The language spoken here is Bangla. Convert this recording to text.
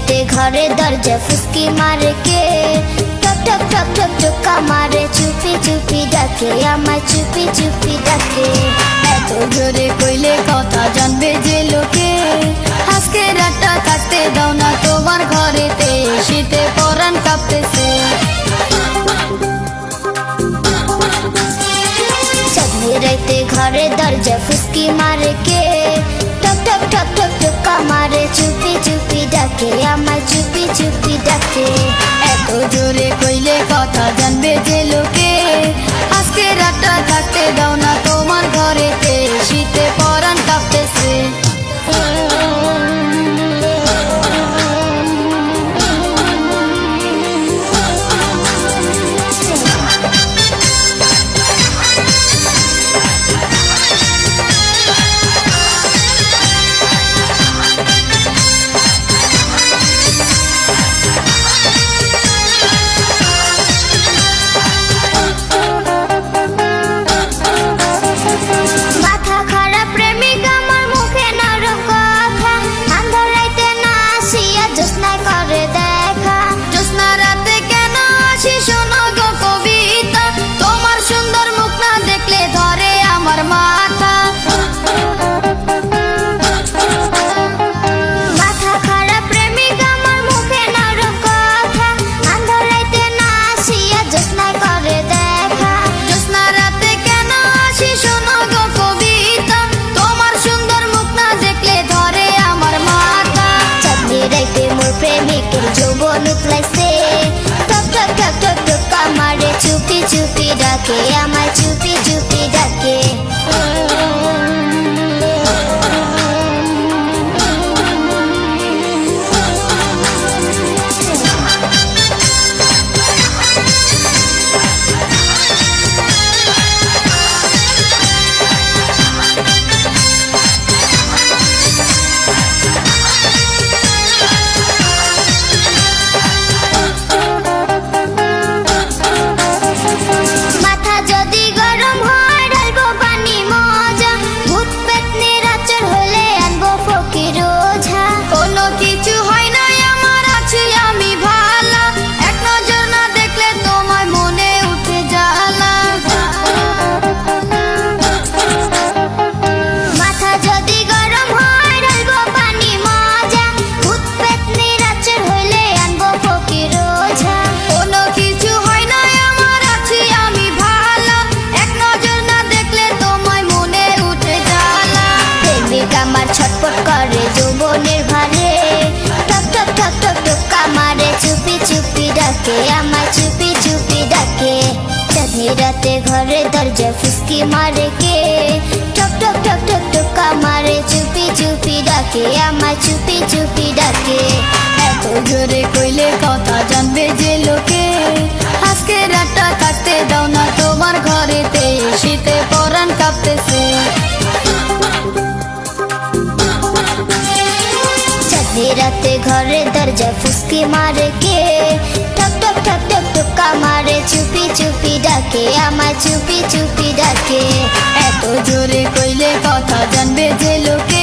রাইতে ঘরে দরজা ফুসকি মারে কে, ঠক ঠক ঠক ঠক টোকা মারে, চুপি চুপি ডাকে আমায়, চুপি চুপি ডাকে। এত জোরে কইলে কথা জানবে যে লোকে, আজকে রাতটা কাটতে দাও না তোমার ঘরেতে, শীতে পরাণ কাঁপতেছে। চাঁদনি রাইতে ঘরে দরজা ফুসকি মারে কে, ঠক ঠক ঠক ঠক টোকা মারে, চুপি চুপি ডাকে আমায়, চুপি চুপি ডাকে। এত জোরে কইলে কথা জানবে যে লোকে, আজকে রাতটা কাটতে দাও না তোমার ঘরেতে, শীতে পরাণ কাঁপতেছে। মাথা খারাপ প্রেমিক আমার, মুখে নরম কথা, আন্ধার রাইতে না আসিয়া জ্যোৎস্নায় করে দেখা। জ্যোৎস্না রাতে কেন আসি শোনো গো কবিতা, তোমার সুন্দর মুখ না দেখলে ধরে আমার মাথা। মাথা খারাপ প্রেমিক আমার, মুখে নরম কথা, আন্ধার রাইতে না আসিয়া জ্যোৎস্নায় করে দেখা। জ্যোৎস্না রাতে কেন আসি শোনো গো কবিতা, তোমার সুন্দর মুখ না দেখলে ধরে আমার মাথা। চাঁদনি রাইতে মোর প্রেমিকের যৌবন উতলাইছে, ঠক ঠক ঠক ঠক টোকা মারে, চুপি চুপি ডাকে আমায়, চুপি চুপি ডাকে। মাথা যদি গরম হয় ঢালবো পানি মজা, ভূত পেতনির আচর হলে আনবো ফকির ওঝা। কোনো কিছু হয় না আমার, আছি আমি ভালা, এক নজর না দেখলে তোমায় মনে উঠে জ্বালা। মাথা যদি গরম হয় ঢালবো পানি মজা, ভূত পেতনির আচর হলে আনবো ফকির ওঝা। কোনো কিছু হয় না আমার, আছি আমি ভালা, এক নজর না দেখলে তোমায় মনে উঠে জ্বালা। প্রেমিক আমার ছটপট করে যৌবনের ভারে, ঠক ঠক ঠক ঠক টোকা মারে, চুপি চুপি ডাকে আমায়, চুপি চুপি ডাকে। চাঁদনি রাতে ঘরে দরজা ফুসকি মারে কে, ঠক ঠক ঠক ঠক টোকা মারে, চুপি চুপি ডাকে আমায়, চুপি চুপি ডাকে। এত জোরে কইলে কথা জানবে যে লোকে, আজকে রাতটা কাটতে দাও না তোমার ঘরেতে, শীতে পরাণ কাঁপতেছে। চাঁদনি রাতে ঘরে দরজা ফুসকি মারে কে, ঠক ঠক ঠক ঠক টোকা মারে, চুপি চুপি ডাকে আমায়, চুপি চুপি ডাকে। এত জোরে কইলে কথা জানবে যে লোকে,